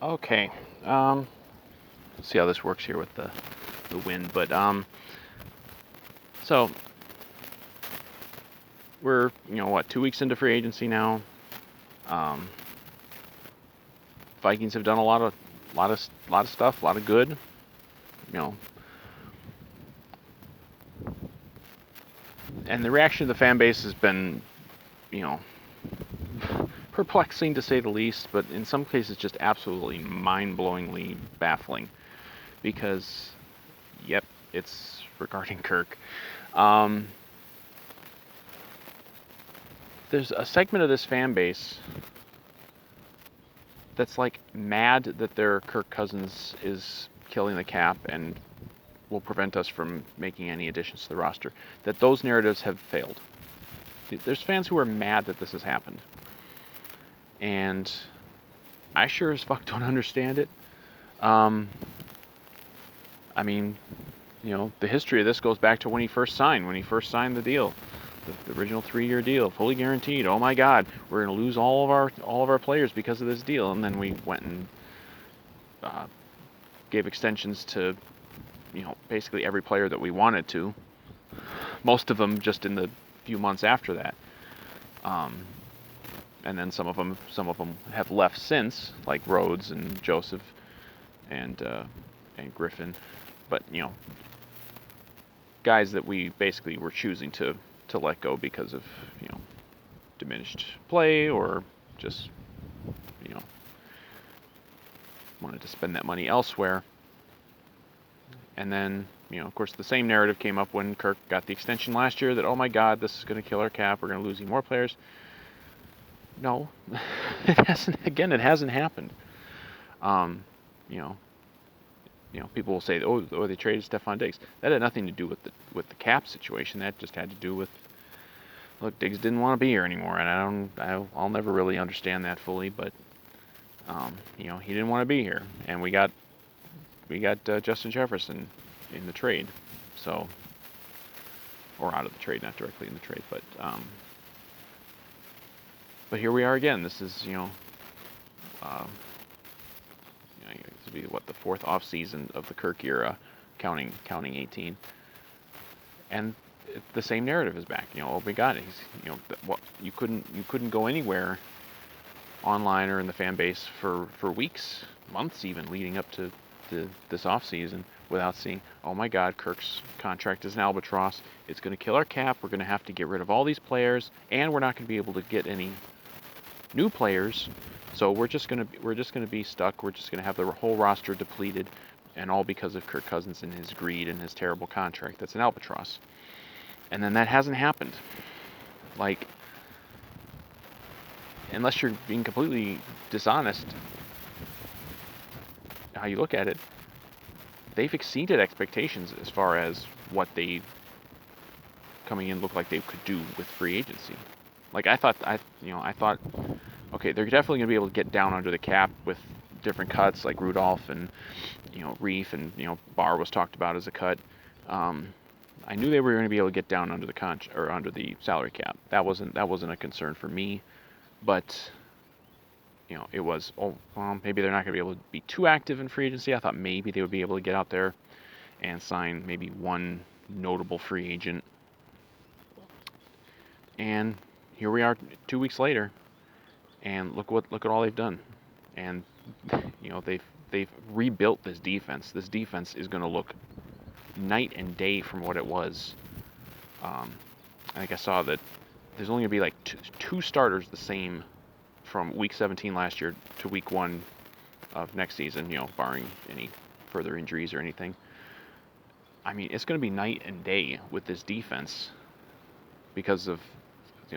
Okay. Let's see how this works here with the wind. But so we're 2 weeks into free agency now. Vikings have done a lot of stuff, a lot of good. And the reaction of the fan base has been, perplexing to say the least, but in some cases just absolutely mind-blowingly baffling. Because, yep, it's regarding Kirk. There's a segment of this fan base that's like mad that their Kirk Cousins is killing the cap and will prevent us from making any additions to the roster. That those narratives have failed. There's fans who are mad that this has happened. And I sure as fuck don't understand it. I mean, the history of this goes back to when he first signed the deal. The original 3-year deal, fully guaranteed. Oh my God, we're going to lose all of our players because of this deal. And then we went and gave extensions to, basically every player that we wanted to. Most of them just in the few months after that. And then some of them have left since, like Rhodes and Joseph and Griffin. But guys that we basically were choosing to let go because of diminished play or just wanted to spend that money elsewhere. And then of course the same narrative came up when Kirk got the extension last year that, oh my God, this is going to kill our cap, we're going to lose even more players. No, it hasn't. Again, it hasn't happened. People will say, oh, they traded Stephon Diggs. That had nothing to do with the cap situation. That just had to do with, look, Diggs didn't want to be here anymore, and I'll never really understand that fully, but he didn't want to be here, and we got Justin Jefferson in the trade, so, or out of the trade, not directly in the trade, but here we are again. This is this will be what, the 4th off season of the Kirk era, counting 18, and the same narrative is back. Oh my God, he's you couldn't go anywhere online or in the fan base for weeks, months even, leading up to this off season without seeing, oh my God, Kirk's contract is an albatross. It's going to kill our cap. We're going to have to get rid of all these players, and we're not going to be able to get any new players. So we're just gonna be stuck. We're just gonna have the whole roster depleted, and all because of Kirk Cousins and his greed and his terrible contract. That's an albatross. And then that hasn't happened. Like, unless you're being completely dishonest, how you look at it, they've exceeded expectations as far as what they coming in looked like they could do with free agency. Like I thought, okay, they're definitely going to be able to get down under the cap with different cuts like Rudolph and Reef and Barr was talked about as a cut. I knew they were going to be able to get down under the under the salary cap. That wasn't a concern for me, but it was, maybe they're not going to be able to be too active in free agency. I thought maybe they would be able to get out there and sign maybe one notable free agent. And here we are 2 weeks later, and look at all they've done. And they've rebuilt this defense. This defense is going to look night and day from what it was. I think I saw that there's only going to be like two starters the same from week 17 last year to week 1 of next season, barring any further injuries or anything. I mean, it's going to be night and day with this defense because of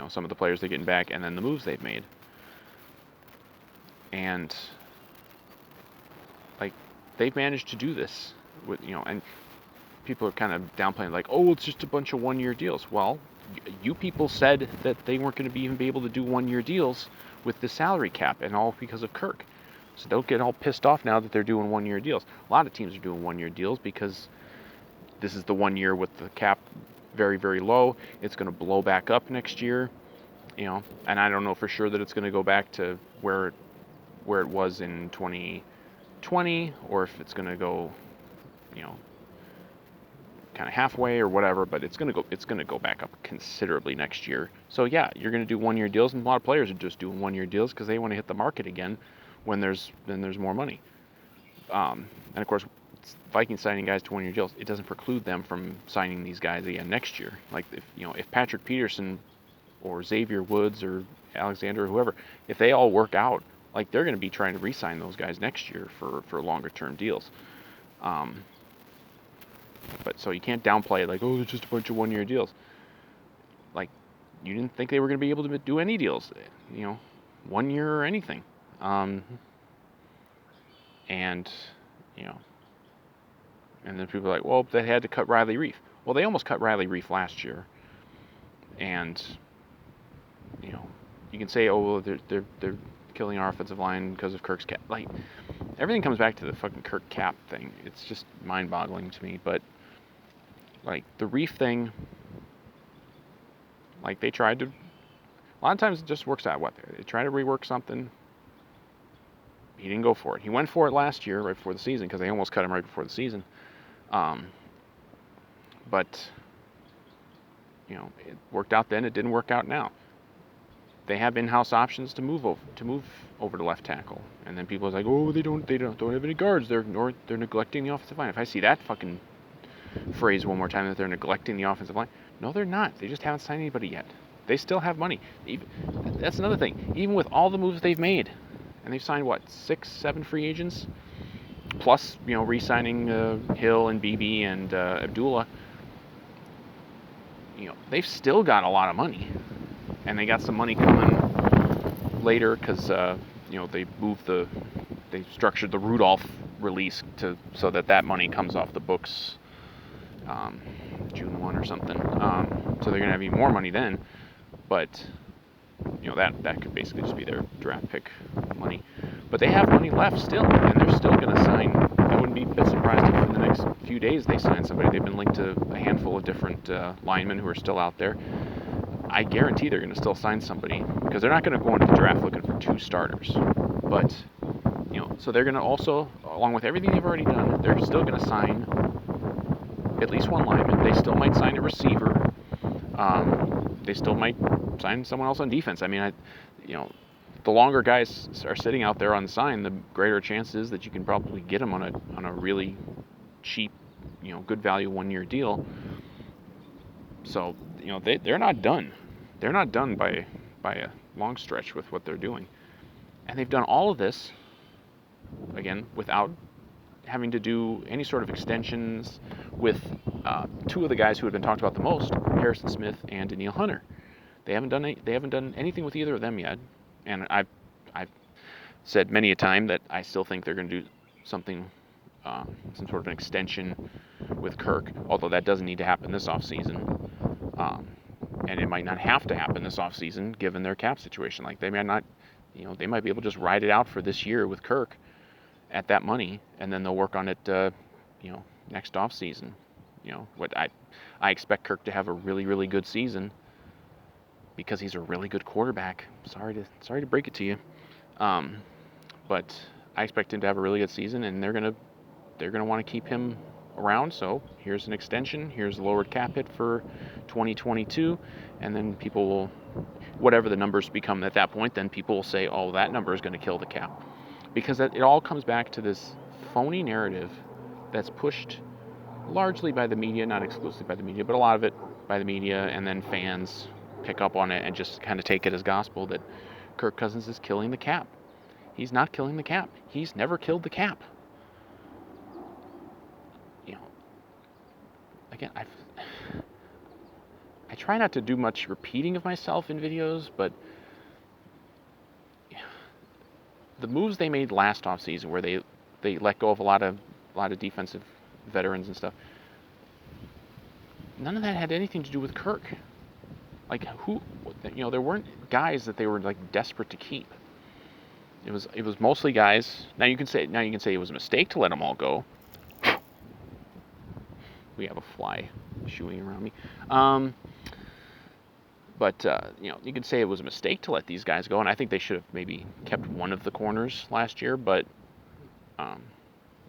some of the players they're getting back and then the moves they've made. And like, they've managed to do this with and people are kind of downplaying, like, oh, it's just a bunch of 1-year deals. Well, you people said that they weren't going to even be able to do 1-year deals with the salary cap, and all because of Kirk. So don't get all pissed off now that they're doing 1-year deals. A lot of teams are doing 1-year deals because this is the 1 year with the cap very, very low. It's going to blow back up next year, and I don't know for sure that it's going to go back to where it was in 20 20, or if it's going to go, you know, kind of halfway or whatever, but it's going to go back up considerably next year. So yeah, you're going to do 1-year deals, and a lot of players are just doing 1-year deals because they want to hit the market again when there's more money. And of course, Vikings signing guys to 1-year deals, it doesn't preclude them from signing these guys again next year. Like if Patrick Peterson or Xavier Woods or Alexander or whoever, if they all work out, like they're going to be trying to re-sign those guys next year for longer term deals. But so you can't downplay it like, oh, it's just a bunch of 1-year deals. Like, you didn't think they were going to be able to do any deals, 1 year or anything. And and then people are like, well, they had to cut Riley Reef. Well, they almost cut Riley Reef last year. And you can say, oh, well, they're killing our offensive line because of Kirk's cap. Like, everything comes back to the fucking Kirk cap thing. It's just mind-boggling to me. But like the Reef thing, like they tried to. A lot of times it just works out. They try to rework something. He didn't go for it. He went for it last year, right before the season, because they almost cut him right before the season. But it worked out then. It didn't work out now. They have in-house options to move over to left tackle, and then people are like, oh, they don't have any guards. They're neglecting the offensive line. If I see that fucking phrase one more time, that they're neglecting the offensive line, no, they're not. They just haven't signed anybody yet. They still have money. That's another thing. Even with all the moves they've made, and they've signed what, 6-7 free agents, plus re-signing Hill and BB and Abdullah. They've still got a lot of money. And they got some money coming later because they structured the Rudolph release so that money comes off the books June 1 or something. So they're gonna have even more money then, but that could basically just be their draft pick money. But they have money left still, and they're still gonna sign. I wouldn't be a bit surprised if in the next few days they sign somebody. They've been linked to a handful of different linemen who are still out there. I guarantee they're going to still sign somebody because they're not going to go into the draft looking for 2 starters. But, so they're going to also, along with everything they've already done, they're still going to sign at least 1 lineman. They still might sign a receiver. They still might sign someone else on defense. I mean, the longer guys are sitting out there unsigned, the greater chance is that you can probably get them on a really cheap, good value 1-year deal. So, they're not done. They're not done by a long stretch with what they're doing. And they've done all of this, again, without having to do any sort of extensions with 2 of the guys who have been talked about the most, Harrison Smith and Danielle Hunter. They haven't done anything with either of them yet. And I've said many a time that I still think they're going to do something, some sort of an extension with Kirk, although that doesn't need to happen this offseason. And it might not have to happen this offseason given their cap situation. Like they might not, they might be able to just ride it out for this year with Kirk at that money, and then they'll work on it, next offseason. What I expect Kirk to have a really, really good season because he's a really good quarterback. Sorry to break it to you, but I expect him to have a really good season, and they're gonna want to keep him around. So here's an extension, here's a lowered cap hit for 2022, and then people will, whatever the numbers become at that point, then people will say, oh, that number is going to kill the cap, because it all comes back to this phony narrative that's pushed largely by the media, not exclusively by the media, but a lot of it by the media, and then fans pick up on it and just kind of take it as gospel that Kirk Cousins is killing the cap. He's not killing the cap. He's never killed the cap. Again, I try not to do much repeating of myself in videos, but the moves they made last offseason, where they let go of a lot of defensive veterans and stuff, none of that had anything to do with Kirk. Like there weren't guys that they were like desperate to keep. It was mostly guys. Now you can say it was a mistake to let them all go. We have a fly shooing around me. But you could say it was a mistake to let these guys go, and I think they should have maybe kept one of the corners last year. But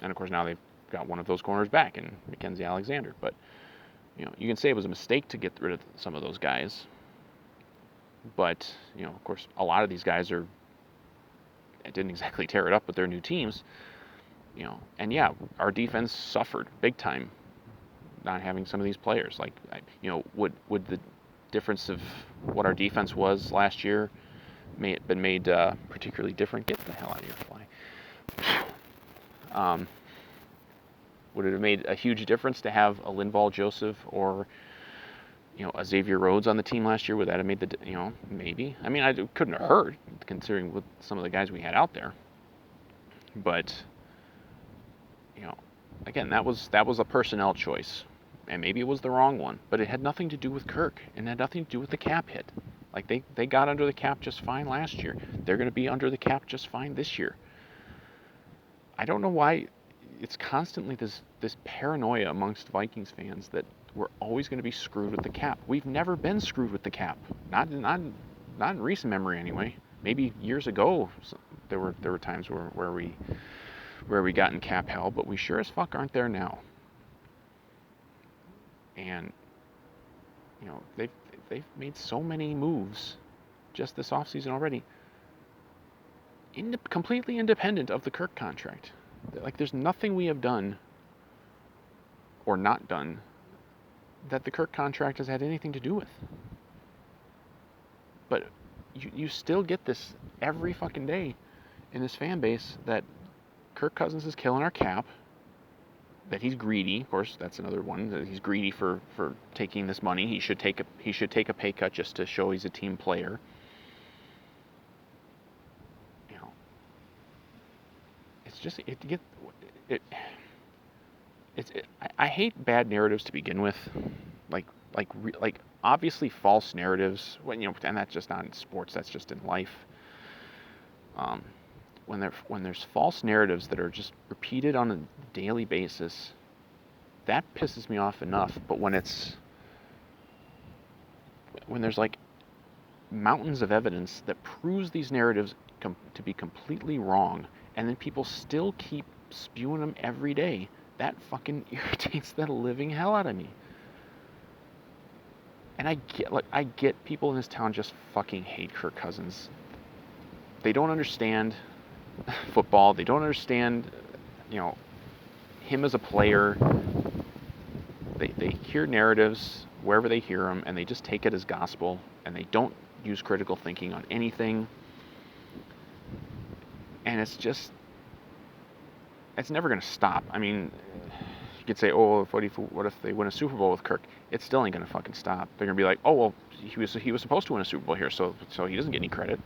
And of course now they've got one of those corners back in Mackenzie Alexander. But you can say it was a mistake to get rid of some of those guys. But of course, a lot of these guys didn't exactly tear it up with their new teams. And yeah, our defense suffered big time not having some of these players. Like, would the difference of what our defense was last year been made particularly different? Get the hell out of here, fly. Would it have made a huge difference to have a Linval Joseph or a Xavier Rhodes on the team last year? Would that have made the maybe? I mean, it couldn't have hurt considering with some of the guys we had out there. But again, that was a personnel choice, and maybe it was the wrong one, but it had nothing to do with Kirk, and it had nothing to do with the cap hit. Like, they got under the cap just fine last year. They're going to be under the cap just fine this year. I don't know why it's constantly this paranoia amongst Vikings fans that we're always going to be screwed with the cap. We've never been screwed with the cap. Not in recent memory anyway. Maybe years ago there were times where we got in cap hell, but we sure as fuck aren't there now. And they've made so many moves just this offseason already, completely independent of the Kirk contract. Like, there's nothing we have done or not done that the Kirk contract has had anything to do with. But you still get this every fucking day in this fan base that Kirk Cousins is killing our cap, that he's greedy. Of course, that's another one, that he's greedy for taking this money. He should take a pay cut just to show he's a team player. It's just I hate bad narratives to begin with, like obviously false narratives. And that's just not in sports. That's just in life. When there's false narratives that are just repeated on a daily basis, that pisses me off enough. But when there's like mountains of evidence that proves these narratives to be completely wrong, and then people still keep spewing them every day, that fucking irritates the living hell out of me. And I get people in this town just fucking hate Kirk Cousins. They don't understand football. They don't understand, him as a player. They hear narratives wherever they hear them, and they just take it as gospel, and they don't use critical thinking on anything. And it's never going to stop. I mean, you could say, oh, what if they win a Super Bowl with Kirk? It still ain't going to fucking stop. They're going to be like, oh, well, he was supposed to win a Super Bowl here, so he doesn't get any credit.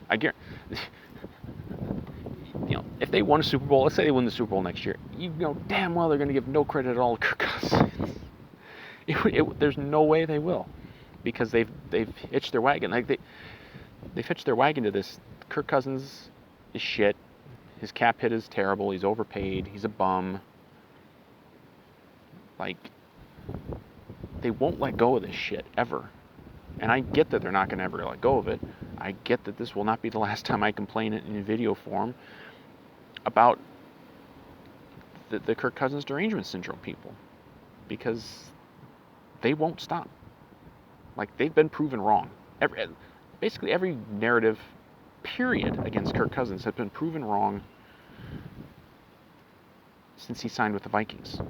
I guarantee. If they won a Super Bowl, let's say they win the Super Bowl next year, you know damn well they're going to give no credit at all to Kirk Cousins. There's no way they will, because they've hitched their wagon. Like they've hitched their wagon to this. Kirk Cousins is shit. His cap hit is terrible. He's overpaid. He's a bum. Like, they won't let go of this shit ever. And I get that they're not going to ever let go of it. I get that this will not be the last time I complain in video form about the Kirk Cousins derangement syndrome people, because they won't stop. Like, they've been proven wrong. Basically every narrative, period, against Kirk Cousins has been proven wrong since he signed with the Vikings.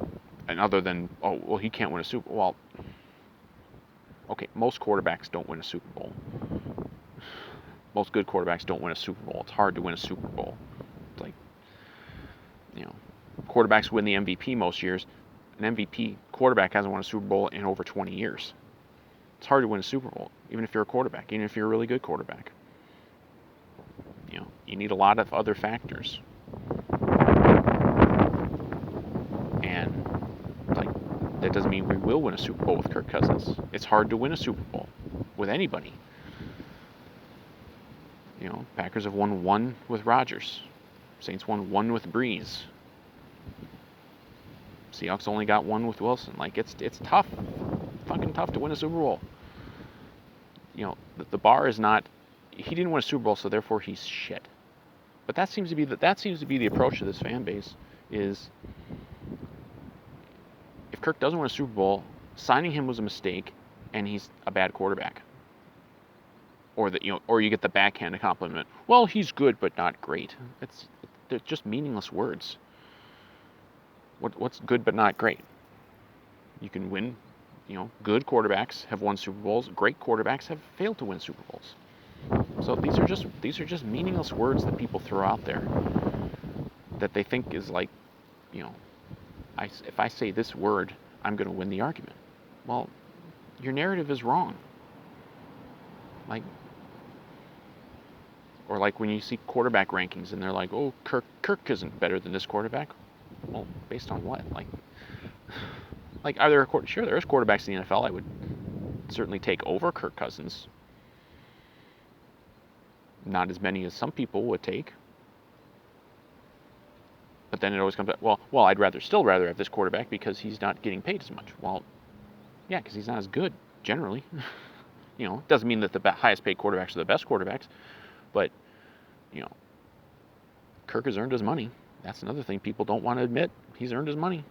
And other than, oh, well, he can't win a Super Bowl. Well, okay, most quarterbacks don't win a Super Bowl. Most good quarterbacks don't win a Super Bowl. It's hard to win a Super Bowl. It's like, quarterbacks win the MVP most years. An MVP quarterback hasn't won a Super Bowl in over 20 years. It's hard to win a Super Bowl, even if you're a quarterback, even if you're a really good quarterback. You need a lot of other factors. And, that doesn't mean we will win a Super Bowl with Kirk Cousins. It's hard to win a Super Bowl with anybody. Packers have won one with Rodgers. Saints won one with Breeze. Seahawks only got one with Wilson. Like, it's tough. Fucking tough to win a Super Bowl. The bar is not, he didn't win a Super Bowl, so therefore he's shit. But that seems to be the approach to this fan base is if Kirk doesn't win a Super Bowl, signing him was a mistake, and he's a bad quarterback. Or you get the backhanded compliment. Well, he's good, but not great. They're just meaningless words. What's good but not great? You can win. Good quarterbacks have won Super Bowls. Great quarterbacks have failed to win Super Bowls. So these are just meaningless words that people throw out there that they think is like, if I say this word, I'm going to win the argument. Well, your narrative is wrong. Or when you see quarterback rankings and they're like, oh, Kirk isn't better than this quarterback. Well, based on what? Are there sure there's quarterbacks in the NFL I would certainly take over Kirk Cousins. Not as many as some people would take. But then it always comes back, well, I'd still rather have this quarterback because he's not getting paid as much. Well, yeah, because he's not as good, generally. It doesn't mean that the highest paid quarterbacks are the best quarterbacks, but, Kirk has earned his money. That's another thing people don't want to admit. He's earned his money.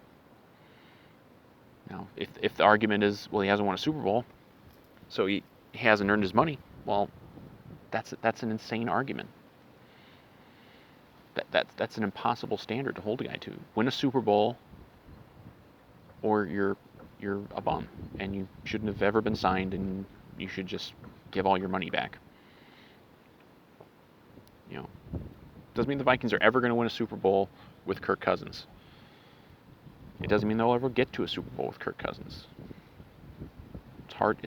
Now, if the argument is, well, he hasn't won a Super Bowl, so he hasn't earned his money, well, that's an insane argument. That's an impossible standard to hold a guy to. Win a Super Bowl, or you're a bum, and you shouldn't have ever been signed, and you should just give all your money back. Doesn't mean the Vikings are ever going to win a Super Bowl with Kirk Cousins. It doesn't mean they'll ever get to a Super Bowl with Kirk Cousins. It's hard,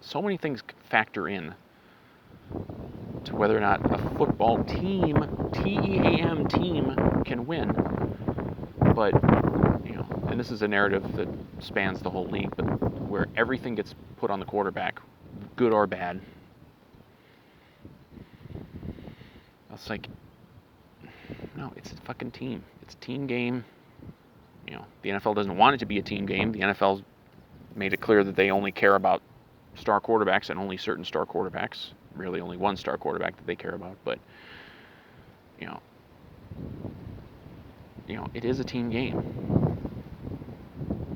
so many things factor in to whether or not a football team, T-E-A-M team, can win. But, and this is a narrative that spans the whole league, but where everything gets put on the quarterback, good or bad. It's like, no, it's a fucking team. It's a team game. The NFL doesn't want it to be a team game. The NFL's made it clear that they only care about star quarterbacks and only certain star quarterbacks. Really only one star quarterback that they care about. But, it is a team game.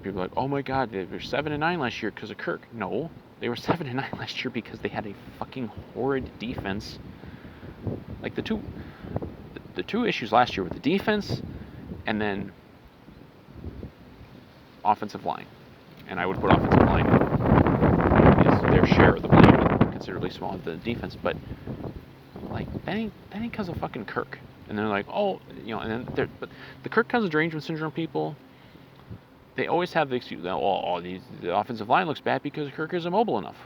People are like, oh my God, they were 7-9 last year because of Kirk. No, they were 7-9 last year because they had a fucking horrid defense. The two issues last year were the defense and then offensive line. And I would put offensive line is their share of the blame, considerably smaller than the defense. But that ain't because of fucking Kirk. And they're like, oh, and then but the Kirk Cousins derangement syndrome people, they always have the excuse, the offensive line looks bad because Kirk isn't mobile enough.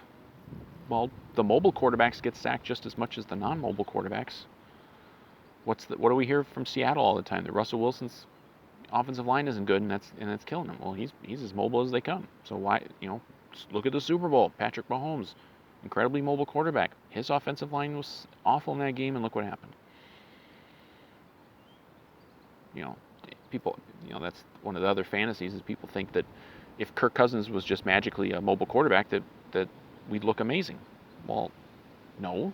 Well, the mobile quarterbacks get sacked just as much as the non-mobile quarterbacks. What do we hear from Seattle all the time? That Russell Wilson's offensive line isn't good, and that's killing him. Well, he's as mobile as they come. So why, look at the Super Bowl. Patrick Mahomes, incredibly mobile quarterback. His offensive line was awful in that game, and look what happened. People, that's one of the other fantasies is people think that if Kirk Cousins was just magically a mobile quarterback, that we'd look amazing. Well, no.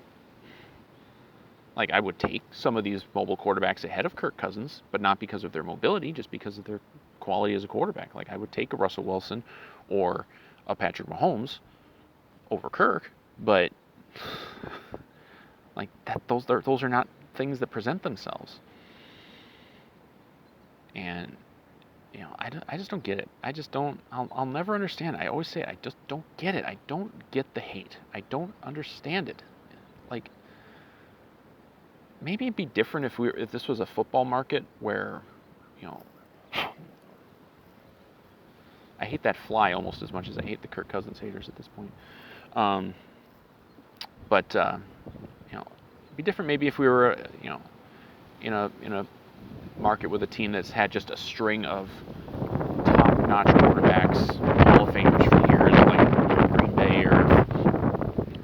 I would take some of these mobile quarterbacks ahead of Kirk Cousins, but not because of their mobility, just because of their quality as a quarterback. I would take a Russell Wilson or a Patrick Mahomes over Kirk, but those are not things that present themselves. And I just don't get it. I just don't. I'll never understand. I always say it, I just don't get it. I don't get the hate. I don't understand it. Maybe it'd be different if this was a football market where, I hate that fly almost as much as I hate the Kirk Cousins haters at this point. But it'd be different maybe if we were, in a market with a team that's had just a string of top-notch quarterbacks, Hall of Famers for years, like Green Bay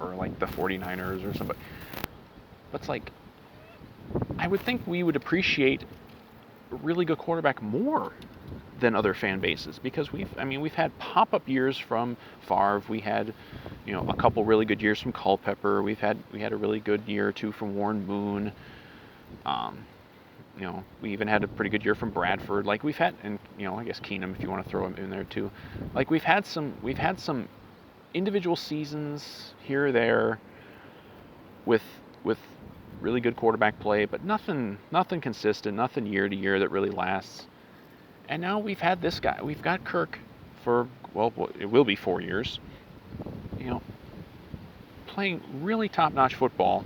or like the 49ers or somebody. But it's I would think we would appreciate a really good quarterback more than other fan bases, because we've had pop-up years from Favre. We had, a couple really good years from Culpepper. We had a really good year or two from Warren Moon. We even had a pretty good year from Bradford. Like we've had, and I guess Keenum, if you want to throw him in there too. Like we've had some individual seasons here or there with really good quarterback play, but nothing consistent, nothing year to year that really lasts. And now we've had this guy. We've got Kirk for, well, it will be 4 years. Playing really top-notch football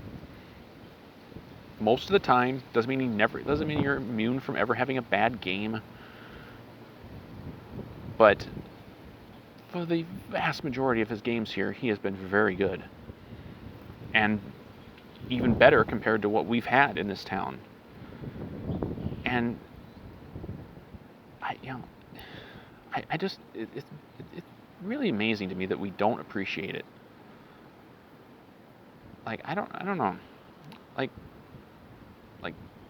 most of the time. Doesn't mean you're immune from ever having a bad game. But for the vast majority of his games here, he has been very good. And even better compared to what we've had in this town. And it's really amazing to me that we don't appreciate it. Like, I don't know. Like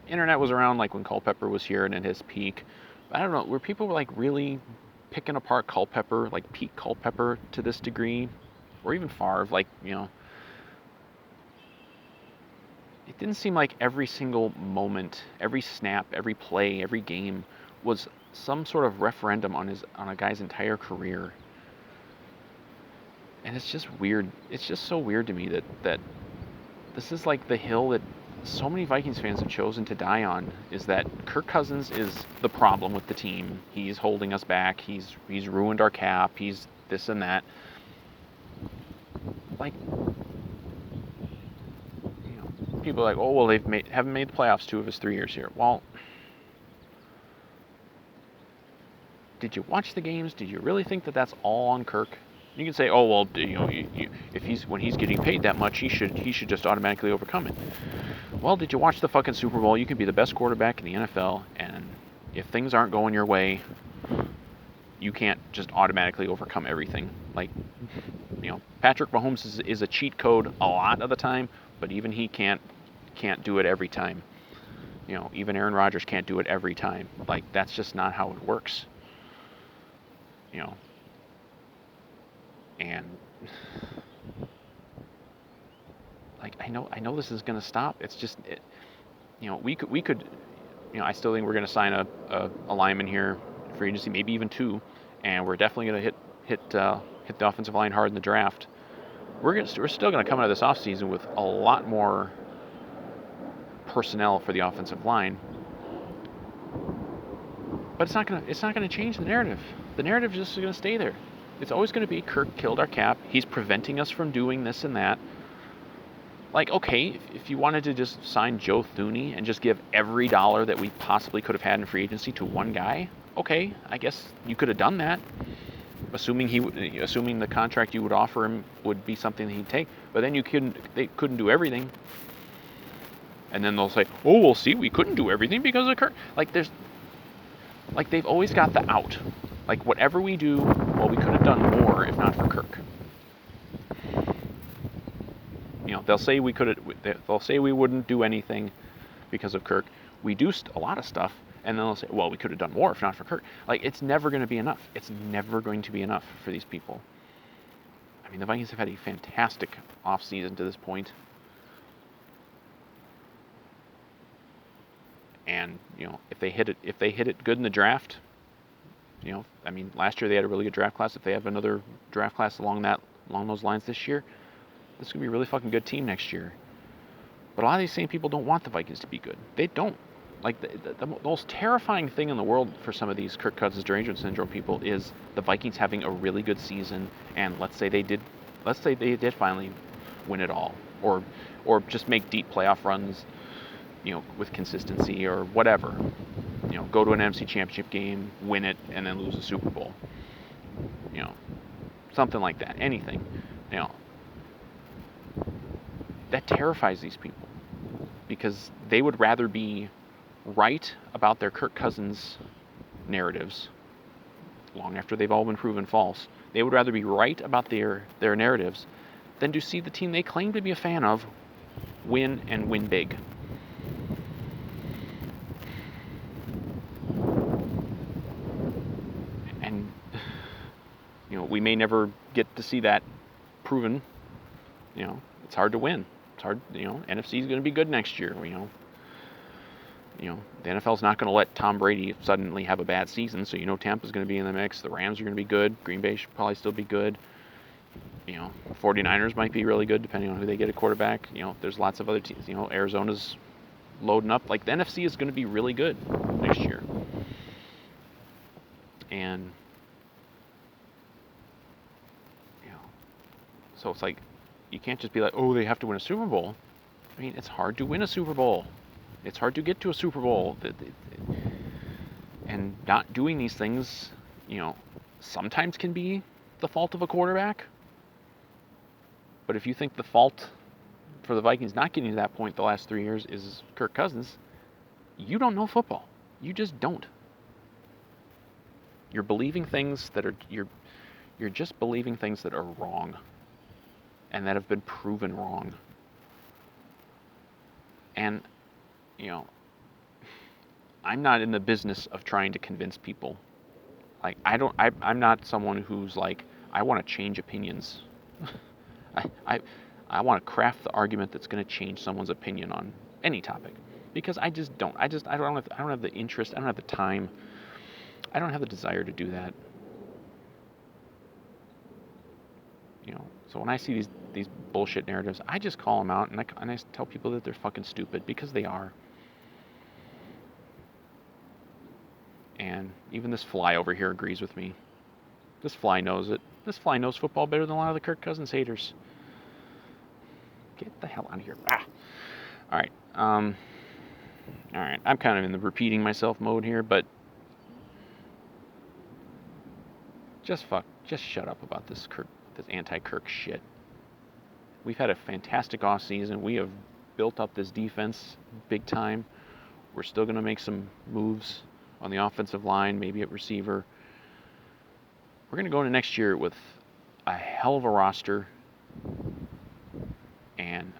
internet was around like when Culpepper was here and at his peak. I don't know, were people like really picking apart Culpepper, like peak Culpepper to this degree? Or even Favre, it didn't seem like every single moment, every snap, every play, every game was some sort of referendum on a guy's entire career. And it's just weird. It's just so weird to me that this is like the hill that so many Vikings fans have chosen to die on, is that Kirk Cousins is the problem with the team. He's holding us back. He's ruined our cap. He's this and that. Like, people are like, oh, well, haven't made the playoffs 2 of his 3 years here. Well, did you watch the games? Did you really think that that's all on Kirk? You can say, oh, well, if when he's getting paid that much, he should just automatically overcome it. Well, did you watch the fucking Super Bowl? You can be the best quarterback in the NFL, and if things aren't going your way, you can't just automatically overcome everything. Like, Patrick Mahomes is a cheat code a lot of the time, but even he can't do it every time. Even Aaron Rodgers can't do it every time. Like, that's just not how it works. And like, I know this is going to stop. It's just, we could, I still think we're going to sign a lineman here, free agency, maybe even 2, and we're definitely going to hit the offensive line hard in the draft. We're still going to come out of this offseason with a lot more personnel for the offensive line, but it's not going to change the narrative. The narrative is just going to stay there. It's always going to be Kirk killed our cap. He's preventing us from doing this and that. Like, okay, if you wanted to just sign Joe Thuney and just give every dollar that we possibly could have had in free agency to one guy, okay, I guess you could have done that, assuming the contract you would offer him would be something that he'd take. But then they couldn't do everything. And then they'll say, oh, well, see, we couldn't do everything because of Kirk. Like, they've always got the out. Like, whatever we do, well, we could have done more if not for Kirk. They'll say they'll say we wouldn't do anything because of Kirk. We do a lot of stuff, and then they'll say, well, we could have done more if not for Kirk. Like, it's never going to be enough. It's never going to be enough for these people. I mean, the Vikings have had a fantastic offseason to this point. And, if they hit it good in the draft, I mean, last year they had a really good draft class. If they have another draft class along those lines this year, this is going to be a really fucking good team next year. But a lot of these same people don't want the Vikings to be good. They don't. Like, the most terrifying thing in the world for some of these Kirk Cousins derangement syndrome people is the Vikings having a really good season, and let's say they did finally win it all, or just make deep playoff runs, with consistency or whatever. Go to an NFC Championship game, win it, and then lose the Super Bowl. Something like that. Anything. That terrifies these people, because they would rather be right about their Kirk Cousins narratives long after they've all been proven false. They would rather be right about their narratives than to see the team they claim to be a fan of win, and win big. we may never get to see that proven. It's hard to win. It's hard. NFC is going to be good next year. The NFL's not going to let Tom Brady suddenly have a bad season, so Tampa's going to be in the mix. The Rams are going to be good. Green Bay should probably still be good. 49ers might be really good depending on who they get at quarterback. There's lots of other teams. Arizona's loading up. Like, the NFC is going to be really good next year. And, so it's like, you can't just be like, oh, they have to win a Super Bowl. I mean, it's hard to win a Super Bowl. It's hard to get to a Super Bowl. And not doing these things, sometimes can be the fault of a quarterback. But if you think the fault for the Vikings not getting to that point the last 3 years is Kirk Cousins, you don't know football. You just don't. You're believing things that are you're just believing things that are wrong and that have been proven wrong. And I'm not in the business of trying to convince people. Like, I'm not someone who's like, I want to change opinions. I want to craft the argument that's going to change someone's opinion on any topic, because I just don't. I don't have the interest. I don't have the time. I don't have the desire to do that. So when I see these bullshit narratives, I just call them out, and I tell people that they're fucking stupid, because they are. And even this fly over here agrees with me. This fly knows it. This fly knows football better than a lot of the Kirk Cousins haters. Get the hell out of here. All right. All right. I'm kind of in the repeating myself mode here, but just shut up about this anti-Kirk shit. We've had a fantastic offseason. We have built up this defense big time. We're still going to make some moves on the offensive line, maybe at receiver. We're going to go into next year with a hell of a roster and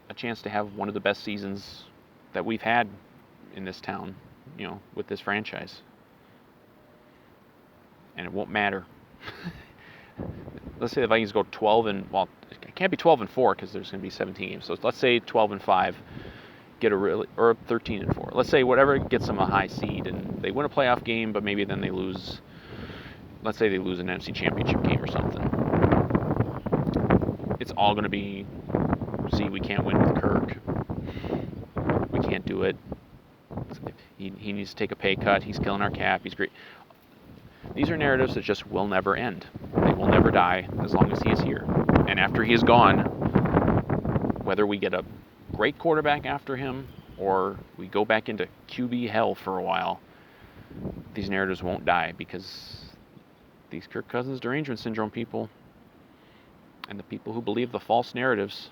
a chance to have one of the best seasons that we've had in this town, with this franchise. And it won't matter. Let's say the Vikings go 12 and, well, it can't be 12-4 because there's going to be 17 games. So let's say 12-5, or 13-4. Let's say whatever gets them a high seed and they win a playoff game, but maybe then they lose. Let's say they lose an NFC Championship game or something. It's all going to be, see, we can't win with Kirk. We can't do it. He needs to take a pay cut. He's killing our cap. He's great. These are narratives that just will never end. They will never die as long as he is here. And after he is gone, whether we get a great quarterback after him or we go back into QB hell for a while, these narratives won't die, because these Kirk Cousins derangement syndrome people and the people who believe the false narratives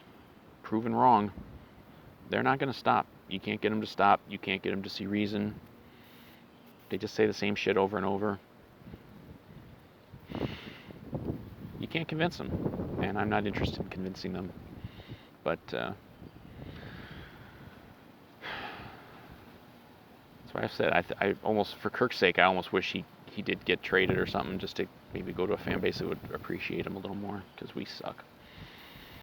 proven wrong, they're not going to stop. You can't get them to stop. You can't get them to see reason. They just say the same shit over and over. You can't convince them, and I'm not interested in convincing them. But that's what I've said. I almost, for Kirk's sake, I almost wish he did get traded or something, just to maybe go to a fan base that would appreciate him a little more, because we suck.